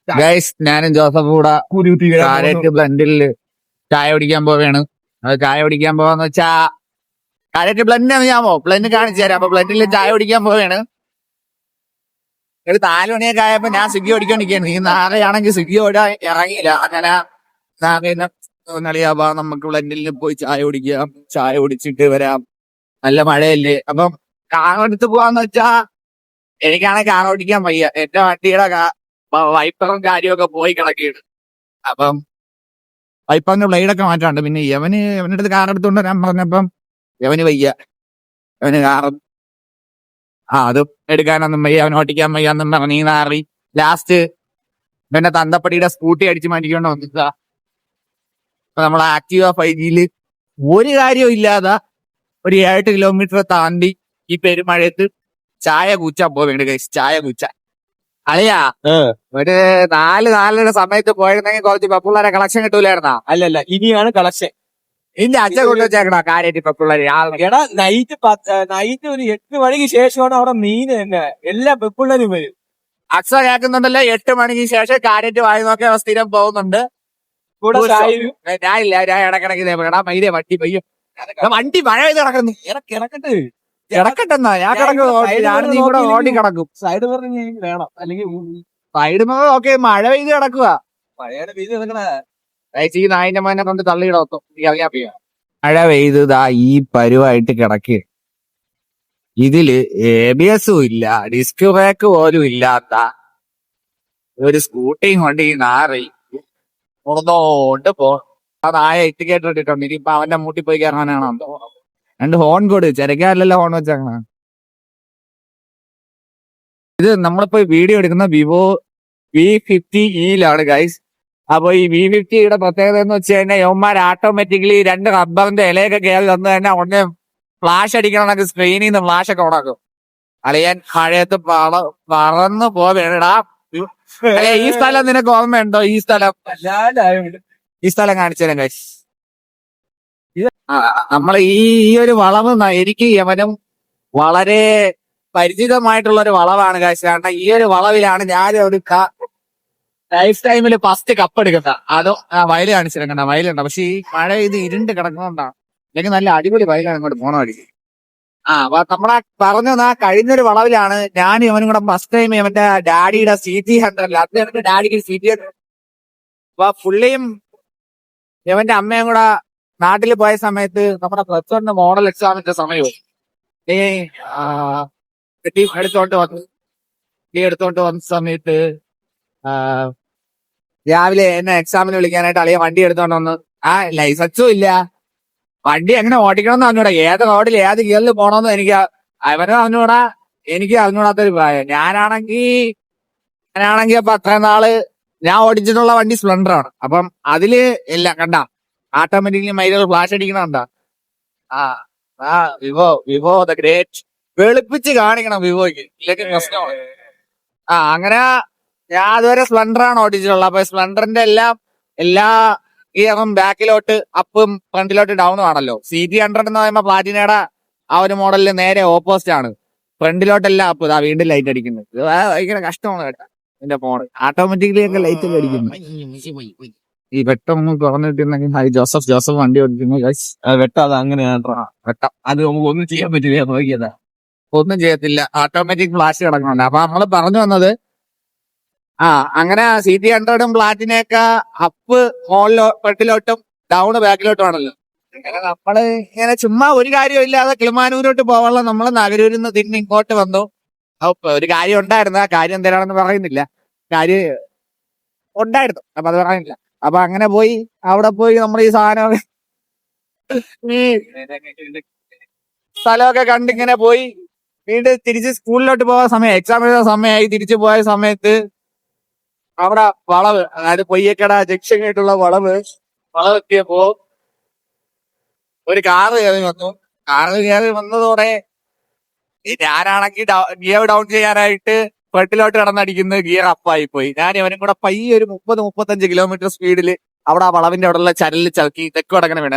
Guys ഞാനും Joseph കൂടെ carrot ബ്ലൻഡിൽ ചായ കുടിക്കാൻ പോവുകയാണ്. അത് ചായ കുടിക്കാൻ പോവാന്ന് വെച്ചാ കാരറ്റ് ബ്ലൻഡ് അറിയാമോ? ബ്ലൻഡ് കാണിച്ചു തരാം. അപ്പൊ ബ്ലൻഡിൽ ചായ കുടിക്കാൻ പോവുകയാണ്. ഒരു 4 മണിയൊക്കെ ആയപ്പോ ഞാൻ സ്വിഗ്ഗി ഓടിക്കൊണ്ടിരിക്കുകയാണ്. ഈ നാളെയാണെങ്കിൽ സ്വിഗ്ഗി ഓടാൻ ഇറങ്ങിയില്ല. അങ്ങനെ നളിയാ നമുക്ക് ബ്ലൻഡിൽ പോയി ചായ കുടിക്കാം, ചായ കുടിച്ചിട്ട് വരാം. നല്ല മഴയല്ലേ, അപ്പം കാർ എടുത്ത് പോവാന്ന് വെച്ചാ എനിക്കാണെങ്കിൽ കാർ ഓടിക്കാൻ വയ്യ. എന്റെ വണ്ടിയുടെ വൈപ്പറും കാര്യമൊക്കെ പോയി കിടക്കിയിട്ട്, അപ്പം വൈപ്പറിന്റെ ബ്ലേഡൊക്കെ മാറ്റാണ്ട്. പിന്നെ യവന്റെ അടുത്ത് കാർ എടുത്തുകൊണ്ട് വരാൻ പറഞ്ഞപ്പം യവന് വയ്യ, യവന് കാറും അതും എടുക്കാനൊന്നും വയ്യ, അവൻ ഓട്ടിക്കാൻ വയ്യാന്നും പറഞ്ഞ് നാറി ലാസ്റ്റ് പിന്നെ തന്തപ്പടിയുടെ സ്കൂട്ടി അടിച്ച് മാറ്റിക്കൊണ്ട് വന്നിട്ടാ. അപ്പൊ നമ്മൾ ആക്റ്റീവ 5Gയില് ഒരു കാര്യവും ഇല്ലാതെ ഒരു 7 കിലോമീറ്റർ താണ്ടി ഈ പെരുമഴയത്ത് ചായ കൂച്ചാൻ പോവേണ്ട ഗൈസ്. ചായ കൂച്ചാൻ അളിയാ ഒരു 4-4:30 സമയത്ത് പോയിരുന്നെങ്കിൽ കുറച്ച് പെപ്പുള്ളരെ കളക്ഷൻ കിട്ടൂലായിരുന്നാ? അല്ലല്ല, ഇനിയാണ് കളക്ഷൻ. ഇന്റെ അച്ഛൻ കൊണ്ടുവച്ചേക്കണോ കാര്യമായിട്ട് പെപ്പുള്ളര്? എടാ നൈറ്റ് ഒരു 8 മണിക്ക് ശേഷമാണ് അവിടെ മീൻ തന്നെ എല്ലാ പെപ്പിള്ളരും വരും. അച്ഛ കേൾക്കുന്നുണ്ടല്ലോ, 8 മണിക്ക് ശേഷം കാര്യമായിട്ട് വായി നോക്കിയ സ്ഥിരം പോകുന്നുണ്ട്. കൂടെ ചായയും. ഞാനില്ല, ഞാൻ ഇടക്കിടക്ക് എടാ മൈരേ വണ്ടി പയ്യോ വണ്ടി മഴ പെയ്ത് കിടക്കുന്നു. കിടക്കട്ടെ കിടക്കട്ടെന്നാ ഞാൻ കിടക്കും, നീ കൂടെ ഓടി കിടക്കും. സൈഡ് പറഞ്ഞ് വേണം, അല്ലെങ്കിൽ സൈഡ് ഓക്കെ മഴ പെയ്ത് കിടക്കുക. പഴയ വീട് കിടക്കണ ഈ നായിന്റെ മോനെ കൊണ്ട് തള്ളിയിടത്തും മഴ പെയ്തതാ ഈ പരുവായിട്ട് കിടക്കുക. ഇതില് ABS-ഉം ഇല്ല, ഡിസ്ക് ബ്രേക്ക് പോലും ഇല്ലാത്ത ഒരു സ്കൂട്ടിയും കൊണ്ട് ഈ നാറി മുടന്നോണ്ട് പോ. ആ നായ ഇട്ടിക്കേറ്റ് ഇട്ടിട്ടുണ്ട്. ഇനിയിപ്പൊ അവന്റെ മൂട്ടി പോയി കയറാനാണോ? 2 ഹോൺ കൊടു, ചെരക്കാരല്ലോ ഹോൺ വെച്ചേക്കണ. ഇത് നമ്മളിപ്പോ വീഡിയോ എടുക്കുന്ന വിവോ V50e ഗൈസ്. അപ്പൊ ഈ V50യുടെ പ്രത്യേകത എന്ന് വെച്ച് കഴിഞ്ഞാൽ യവന്മാർ ഓട്ടോമാറ്റിക്കലി 2 റബ്ബറിന്റെ ഇലയൊക്കെ കയറി വന്ന് തന്നെ ഉടനെ ഫ്ലാഷ് അടിക്കണമെന്നൊക്കെ സ്ക്രീനിൽ നിന്ന് ഫ്ലാഷ് ഒക്കെ ഉണക്കും. അളിയാൻ മഴയത്ത് പറന്ന് പോവേടാ. ഈ സ്ഥലം നിനക്ക് ഓർമ്മയുണ്ടോ? ഈ സ്ഥലം കാണിച്ചു തരാം ഗൈസ്. നമ്മൾ ഈ ഒരു വളവ് എനിക്ക് യവനും വളരെ പരിചിതമായിട്ടുള്ള ഒരു വളവാണ് ഗൈസ്. കാരണം ഈ ഒരു വളവിലാണ് ഞാൻ ഒരു ലൈഫ് ടൈമിൽ ഫസ്റ്റ് കപ്പ് എടുക്കണ്ട. അതോ വയല് കാണിച്ചിരിക്കണ്ട, വയലുണ്ട. പക്ഷെ ഈ മഴ ഇത് ഇരുണ്ട് കിടക്കുന്നോണ്ടാണ്. അല്ലെങ്കിൽ നല്ല അടിപൊളി വയലാണ് അങ്ങോട്ട് പോണ വഴി. അപ്പൊ നമ്മളെ പറഞ്ഞത് കഴിഞ്ഞൊരു വളവിലാണ് ഞാൻ ഇവനും കൂടെ ഫസ്റ്റ് ടൈം ഇവന്റെ ഡാഡിയുടെ CT100 അദ്ദേഹത്തിന്റെ ഡാഡിക്ക് CT100. അപ്പൊ പുള്ളിയും ഇവന്റെ അമ്മയും കൂടെ നാട്ടിൽ പോയ സമയത്ത് നമ്മുടെ +1 മോഡൽ എക്സാമിന്റെ സമയവും നീ എടുത്തോണ്ട് വന്ന സമയത്ത് രാവിലെ എന്നെ എക്സാമിന് വിളിക്കാനായിട്ട് അളിയ വണ്ടി എടുത്തോണ്ട് വന്ന്. ലൈസൻസും ഇല്ല, വണ്ടി എങ്ങനെ ഓടിക്കണമെന്ന് അവനോടാ, ഏത് റോഡിൽ ഏത് ഗിയറിൽ പോണോന്ന് അവനും അവനോടാ, എനിക്ക് അവനോടാത്തൊരു പ്രായം. ഞാനാണെങ്കിൽ അപ്പൊ അത്രയും നാള് ഞാൻ ഓടിച്ചിട്ടുള്ള വണ്ടി സ്പ്ലെൻഡറാണ്. അപ്പം അതില് എല്ലാം കണ്ട ഓട്ടോമാറ്റിക്കലി മൈലുകൾ ഫ്ലാഷ് അടിക്കണണ്ട. Vivo the great. വെളുപ്പിച്ച് കാണിക്കണം വിവോയ്ക്ക്, ഇല്ലെങ്കിൽ പ്രശ്നമാണ്. അങ്ങനെ ഞാൻ അതുവരെ സ്പ്ലെൻഡറാണ് ഓടിച്ചിട്ടുള്ളത്. അപ്പൊ സ്പ്ലെൻഡറിന്റെ എല്ലാ ഗിയറും ബാക്കിലോട്ട് അപ്പും ഫ്രണ്ടിലോട്ട് ഡൗണും ആണല്ലോ. CT100 എന്ന് പറയുമ്പോ പ്ലാറ്റിനയുടെ ആ ഒരു മോഡലിൽ നേരെ ഓപ്പോസിറ്റ് ആണ്. ഫ്രണ്ടിലോട്ടെല്ലാം അപ്പ്. വീണ്ടും ലൈറ്റ് അടിക്കുന്നത്. ഇത് ഭയങ്കര കഷ്ടമാണ് കേട്ടോ. എന്റെ ഫോൺ ഓട്ടോമാറ്റിക്കലി ഒക്കെ ലൈറ്റ് ഒക്കെ അടിക്കുന്നു. ഈ വെട്ടം ഒന്ന് തുറന്നിട്ടുണ്ടെങ്കിൽ ജോസഫ് വണ്ടി ഓടിക്കുന്നു. വെട്ടം അത് അങ്ങനെയാണ്. വെട്ടം അത് നമുക്ക് ഒന്നും ചെയ്യാൻ പറ്റില്ല. നോക്കിയതാ, ഒന്നും ചെയ്യത്തില്ല, ഓട്ടോമാറ്റിക് ഫ്ലാഷ് കിടക്കുന്നുണ്ട്. അപ്പൊ നമ്മള് പറഞ്ഞു വന്നത് അങ്ങനെ CT100ഉം പ്ലാറ്റിനയൊക്കെ അപ്പ് ഫ്രണ്ടിലോട്ടും ഡൗണ് ബാക്കിലോട്ടും ആണല്ലോ. അങ്ങനെ നമ്മള് ഇങ്ങനെ ചുമ്മാ ഒരു കാര്യം ഇല്ലാതെ കിളിമാനൂരോട്ട് പോകാനുള്ള നമ്മള് നഗരൂരിൽ നിന്ന് തിരിഞ്ഞ് ഇങ്ങോട്ട് വന്നു. അപ്പൊ ഒരു കാര്യം ഉണ്ടായിരുന്നു, ആ കാര്യം എന്തിനാണെന്ന് പറയുന്നില്ല. കാര്യം ഉണ്ടായിരുന്നു, അപ്പൊ അത് പറയുന്നില്ല. അപ്പൊ അങ്ങനെ പോയി അവിടെ പോയി നമ്മൾ ഈ സാധനം ഈ സ്ഥലമൊക്കെ കണ്ടിങ്ങനെ പോയി വീണ്ടും തിരിച്ച് സ്കൂളിലോട്ട് പോകാൻ സമയം, എക്സാം എഴുതാൻ സമയമായി. തിരിച്ചു പോയ സമയത്ത് അവിടെ വളവ്, അതായത് പൊയ്യക്കട ജംഗ്ഷൻ ആയിട്ടുള്ള വളവെത്തിയപ്പോ ഒരു കാറ് കയറി വന്നു. കാറ് കയറി വന്നതോടെ ഞാനാണെങ്കിൽ ഗിയർ ഡൗൺ ചെയ്യാനായിട്ട് ഫ്രണ്ടിലോട്ട് കടന്നടിക്കുന്നത് ഗിയർ അപ്പായി പോയി. ഞാൻ ഇവനും കൂടെ പയ്യെ ഒരു 30-35 കിലോമീറ്റർ സ്പീഡിൽ അവിടെ ആ വളവിന്റെ അവിടെ ഉള്ള ചരലിൽ ചവിക്കി തെക്ക് കിടക്കണ വീണ.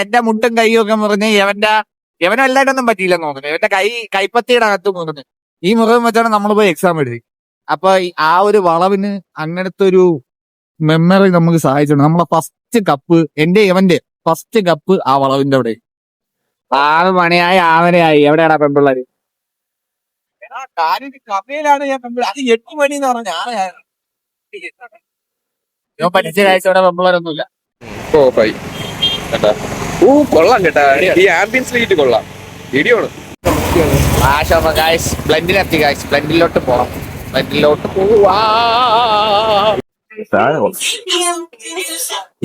എന്റെ മുട്ടും കൈയും ഒക്കെ മുറിഞ്ഞ് ഇവനും എല്ലായിട്ടൊന്നും പറ്റിയില്ലെന്ന് തോന്നുന്നു. ഇവന്റെ കൈപ്പത്തിയുടെ അകത്ത് മുറിഞ്ഞ്. ഈ മുറിവ് വെച്ചാണ് നമ്മൾ പോയി എക്സാം എഴുതി. അപ്പൊ ആ ഒരു വളവിന് അങ്ങനത്തെ ഒരു മെമ്മറി നമുക്ക് സഹായിച്ചിട്ടുണ്ട്. നമ്മളെ ഫസ്റ്റ് കപ്പ് എവന്റെ ഫസ്റ്റ് കപ്പ് ആ വളവിന്റെ അവിടെ 6 മണിയായി 6:30 എവിടെയാടാ പെൺപിള്ളേര്? കഫയിലാണ് ഞാൻ അത് 8 മണി എന്ന് പറഞ്ഞ ഞാൻ പഠിച്ച കാഴ്ച ഇവിടെ പെൺപിള്ളേരൊന്നുമില്ല. ഓഫായി കേട്ടാ. കൊള്ളാം കേട്ടാ, ഈ ആംബിയൻസ് ലൈറ്റ് കൊള്ളാം, ഇടിയാണ്. ബ്ലെൻഡിലെത്തി ഗൈസ്, ബ്ലെൻഡിലോട്ട് പോവാം, ബ്ലെൻഡിലോട്ട് പോവാ.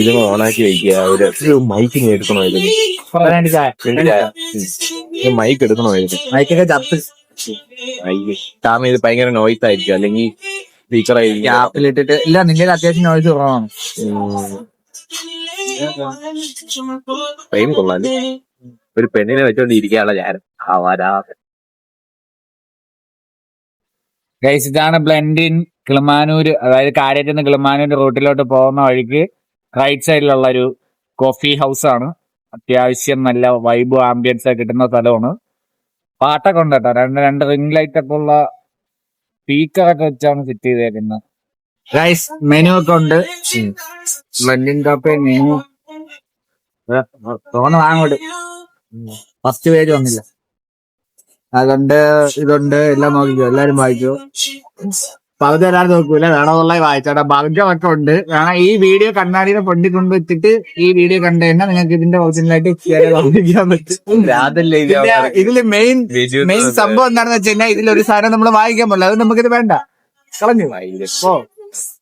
ഇത് ഓണാക്കി വയ്ക്കുക, ഒരു മൈക്കിങ് എടുക്കണമായിരുന്നു. മൈക്ക് എടുക്കണമായിരുന്നു. മൈക്കൊക്കെ ചത്ത് കാരണം ഇത് ഭയങ്കര നോയ്സ് ആയിരിക്കും, അല്ലെങ്കിൽ സ്പീക്കർ ആയിരിക്കും. ഗ്യാപ്പിലിട്ടിട്ട് ഇല്ല, നിന്റെ അത്യാവശ്യം നോയ്സ് കുറവാണ്. ട്രെയിൻ കൊള്ളാൻ ഒരു പെണ്ണിനെ വെച്ചോണ്ട് ഇരിക്കാനുള്ള ഞാൻ ഗൈസ്, ഇതാണ് ബ്ലെൻഡിൻ കിളിമാനൂര്, അതായത് കാരേറ്റിൽ നിന്ന് കിളിമാനൂര് റൂട്ടിലോട്ട് പോകുന്ന വഴിക്ക് റൈറ്റ് സൈഡിലുള്ള ഒരു കോഫി ഹൗസ് ആണ്. അത്യാവശ്യം നല്ല വൈബ് ആംബിയൻസ് ഒക്കെ കിട്ടുന്ന സ്ഥലമാണ്. പാട്ടൊക്കെ ഉണ്ട് കേട്ടോ, രണ്ട് റിംഗ് ലൈറ്റ് ഒക്കെ ഉള്ള സ്പീക്കറൊക്കെ വെച്ചാണ് സെറ്റ് ചെയ്തേക്കുന്നത്. ഗൈസ്, മെനു ഒക്കെ ഉണ്ട്. ബ്ലെൻഡിൻ കാപ്പേ മെനു തോന്നു വാങ്ങോട്ട്. ഫസ്റ്റ് പേജ് വന്നില്ല, അതുകൊണ്ട് ഇതുണ്ട്, എല്ലാം നോക്കിക്കോ, എല്ലാരും വായിക്കോ. പകുതി ഒരാൾ നോക്കൂല, വേണമെന്നുള്ള വായിച്ചോട്ടെ. ഭാഗ്യമൊക്കെ ഉണ്ട്. കാരണം ഈ വീഡിയോ കണ്ണാടിയുടെ പൊണ്ടി കൊണ്ട് വെച്ചിട്ട് ഈ വീഡിയോ കണ്ടു കഴിഞ്ഞാൽ നിങ്ങൾക്ക് ഇതിന്റെ ഒറിജിനലായിട്ട് വാങ്ങിക്കാൻ പറ്റും. ഇതില് മെയിൻ സംഭവം എന്താണെന്ന് വെച്ച് കഴിഞ്ഞാൽ ഇതിലൊരു സാധനം നമ്മൾ വായിക്കാൻ പറ്റില്ല. അത് നമുക്കിത് വേണ്ട, കളഞ്ഞു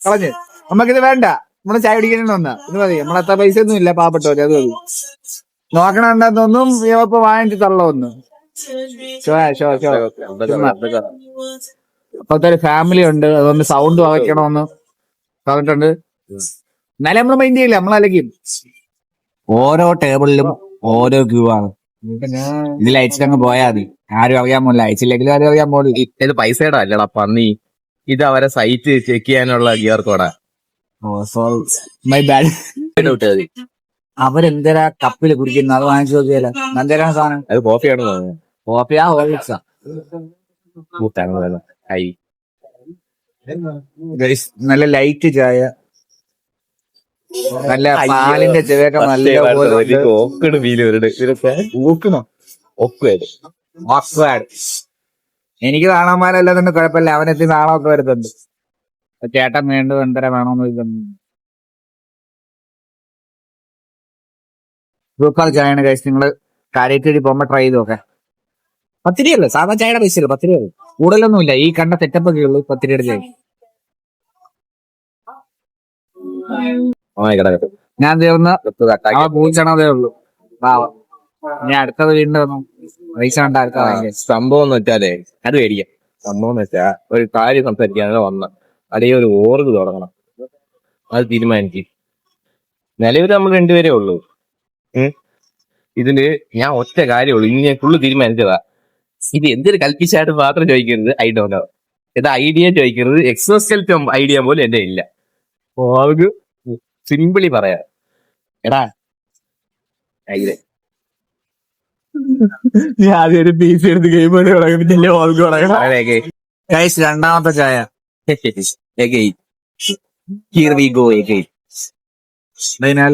കളഞ്ഞു, നമുക്കിത് വേണ്ട. നമ്മള് ചായ കുടിക്കാൻ വന്നാ ഇത് മതി. നമ്മളെത്ര പൈസ ഒന്നും ഇല്ല, പാവപ്പെട്ടവര്, അത് മതി. നോക്കണെന്നൊന്നും ഇപ്പൊ വാങ്ങിച്ച് തള്ളൊന്നും. അപ്പത്തെ ഒരു ഫാമിലി ഉണ്ട്, അതുകൊണ്ട് സൗണ്ട് വയ്ക്കണമെന്ന് പറഞ്ഞിട്ടുണ്ട്. എന്നാലും നമ്മള് മൈൻഡ് ചെയ്യില്ല, നമ്മളലക്കും. ഓരോ ടേബിളിലും ഓരോ ക്യൂ ആണ്. ഇതിൽ അയച്ചിട്ടങ്ങ് പോയാൽ മതി, ആരും അറിയാൻ പോലില്ല. അയച്ചില്ലെങ്കിലും ആരും അറിയാൻ പോലില്ല. ഇത് പൈസയുടെ അല്ലടാ പന്നി, ഇത് അവരെ സൈറ്റ് ചെക്ക് ചെയ്യാനുള്ള ക്യൂആർ കോഡാ. My bad. അവരെന്തരാ കപ്പില് കുടിക്കുന്നത്, അത് വാങ്ങിച്ചു നോക്കിയാല നല്ലതാണ് സാധനം. അത് കോഫിയാണെന്ന് തോന്നുന്നു. കോഫിയാ ഹോർലിക്സാ? നല്ല ലൈറ്റ് ചായ, നല്ല പാലിന്റെ ചെവിയൊക്കെ നല്ല എനിക്ക് നാണന്മാരല്ലാതെ കുഴപ്പമില്ല, അവനെത്തി നാണമൊക്കെ വരുന്നുണ്ട്. ചേട്ടൻ വേണ്ടത് എന്തര വേണമെന്ന് ചോദിക്കുന്നു. സൂപ്പർ ചായയാണ് കഴിച്ച് നിങ്ങള് കാര്യത്തേക്ക് പോകുമ്പോ ട്രൈ ചെയ്ത് നോക്കെ. 10 രൂപയല്ലേ സാധാ ചായയുടെ പൈസ? 10 രൂപ കൂടുതലൊന്നുമില്ല. ഈ കണ്ട സെറ്റപ്പ് ഒക്കെ ഉള്ളൂ 10 രൂപയുടെ ചായ. ഞാൻ തീർന്ന് പൂച്ചണതേ ഉള്ളൂ. ഞാൻ അടുത്തത് വീണ്ടും പൈസ കണ്ട അടുത്ത സംഭവം എന്ന് വെച്ചാലേ അത് മേടിക്കാം. സംഭവം എന്ന് വെച്ചാ ഒരു കാര്യം സംസാരിക്കാതെ വന്ന അല്ലെങ്കിൽ ഒരു ഓർഗ് തുടങ്ങണം, അത് തീരുമാനിക്കും. നിലവിൽ നമ്മൾ രണ്ടുപേരേ ഉള്ളൂ. ഇതില് ഞാൻ ഒറ്റ കാര്യമുള്ളൂ, ഇനി ഞാൻ ഫുള്ള് തീരുമാനിച്ചതാ. ഇത് എന്തൊരു കൽപ്പിച്ചായിട്ട് മാത്രം ചോദിക്കരുത്, ഐ ഡോ നോ. ഇത് ഐഡിയ ചോദിക്കരുത്. എക്സോസ്കെൽറ്റം ഐഡിയ പോലും എന്റെ ഇല്ല. ഓർഗ് സിമ്പിളി പറയാ, എടാ ഞാൻ ആദ്യം പീസ് എടുത്ത് ഗെയിം രണ്ടാമത്തെ ചായ.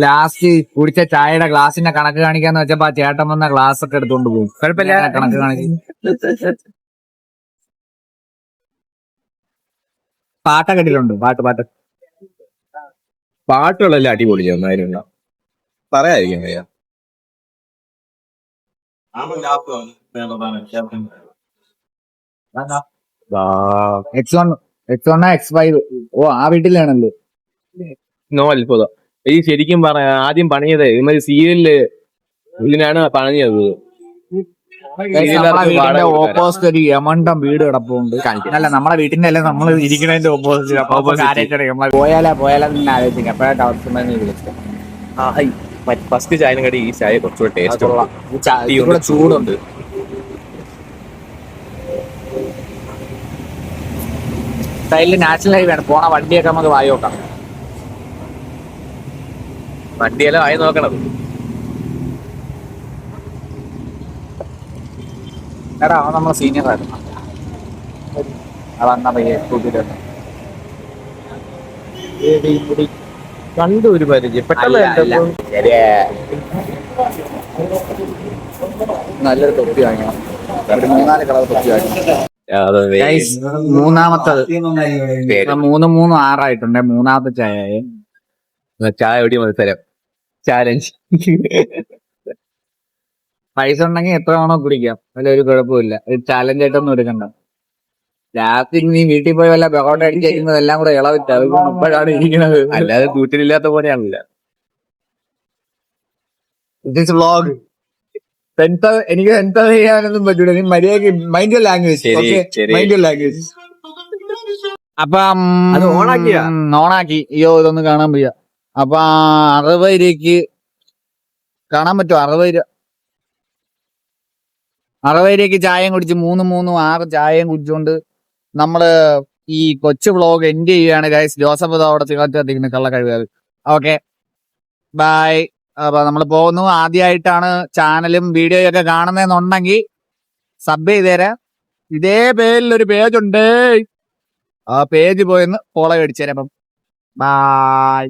ലാസ്റ്റ് കുടിച്ച ചായയുടെ ഗ്ലാസിന്റെ കണക്ക് കാണിക്കാന്ന് വെച്ചപ്പോ ആ ചേട്ടൻ വന്ന ഗ്ലാസ് ഒക്കെ എടുത്തോണ്ട് പോകും. കുഴപ്പമില്ല, കണക്ക് കാണിക്കും. പാട്ടൊക്കെ ഇട്ടിട്ടുണ്ട്. പാട്ടുകളെല്ലാം അടിപൊളി ഒന്നായിരുന്നു, പറയാതിരിക്കാൻ കഴിയാ. X5. ഓ, ആ വീട്ടിലാണല്ലോ. നോ അത്ഭുതം. ഈ ശരിക്കും പറഞ്ഞ ആദ്യം പണിയത് ഇമാതിരി സീരിയലില് ഇതിനാണ് പണിഞ്ഞത്. ഓപ്പോസിറ്റ് ഒരു യമണ്ടം വീട് കിടപ്പുണ്ട്. അല്ല, നമ്മളെ വീട്ടിന്റെ അല്ല, നമ്മൾ ഇരിക്കുന്നതിന്റെ ഓപ്പോസിറ്റ്. പോയാലാ ആലോചിക്കാം. എപ്പോഴാണ് ഫസ്റ്റ് ചായനും കടി ഈ ചായ കുറച്ചുകൂടെ ടേസ്റ്റ് ചൂടുണ്ട്. സൈഡില് നാഷണൽ ഹൈവേ ആണ്, പോണ വണ്ടിയൊക്കെ നമുക്ക് വായി നോക്കാം. വണ്ടിയെല്ലാം ആയി നോക്കണം. എടാ, അവൻ നമ്മളെ സീനിയർ ആയിരുന്നു. വന്ന പയ്യെ കൂട്ടിട്ടുണ്ട്. കണ്ടു ഒരു പരിചയം പെട്ടെന്ന് അല്ല, അല്ല. കണ്ടപ്പോ ശരിയാ. നല്ലൊരു തൊപ്പി വാങ്ങണം. ഒരു 3-4 കളർ തൊപ്പി വാങ്ങണം. Guys, മൂന്നാമത്തത് പേര്. 3-3-6 മൂന്നാമത്തെ ചായ. ചായ ഒടി മത്സരം ചാലഞ്ച്. പൈസ ഉണ്ടെങ്കിൽ എത്ര വേണോ കുടിക്കാം, അതിലൊരു കുഴപ്പമില്ല. ഒരു ചാലഞ്ച് ആയിട്ടൊന്നും എടുക്കണ്ട. രാത്രി നീ വീട്ടിൽ പോയി വല്ല ബഹോട്ട അടിച്ചിരിക്കുന്നത് എല്ലാം കൂടെ ഇളവിട്ട് ഇപ്പോഴാണ് ഇരിക്കുന്നത്. അല്ലാതെ കൂറ്റിലില്ലാത്ത പോലെയാണല്ലോ. ദിസ് വ്ളോഗ് എനിക്ക് എന്താ ചെയ്യാനൊന്നും പറ്റൂല. നീ മര്യാദക്ക് മൈൻഡ് യുവർ ലാംഗ്വേജ്. ശരി, ശരി. Mind your language. അപ്പം അത് ഓണാക്കിയാ? ഓണാക്കി. അയ്യോ, ഇതൊന്നും കാണാൻ വയ്യ. അപ്പൊ 60 രൂപയ്ക്ക് കാണാൻ പറ്റുമോ? 60 രൂപയ്ക്ക് ചായയും കുടിച്ച് 3-3-6 ചായയും കുടിച്ചുകൊണ്ട് നമ്മള് ഈ കൊച്ചു വ്ളോഗ് എൻഡ് ചെയ്യുകയാണ് ഗൈസ്. ജോസഫ് അവിടെ തികച്ചുകൊണ്ടിരിക്കുന്ന കള്ള കഴിവ്. Okay, bye. അപ്പൊ നമ്മൾ പോകുന്നു. ആദ്യമായിട്ടാണ് ചാനലും വീഡിയോയും ഒക്കെ കാണുന്നതെന്നുണ്ടെങ്കിൽ സബ് ചെയ്തേരാ. ഇതേ പേരിൽ ഒരു പേജ് ഉണ്ട്, ആ പേജ് പോയെന്ന് ഫോളോ അടിച്ചേരാം. അപ്പം ബൈ.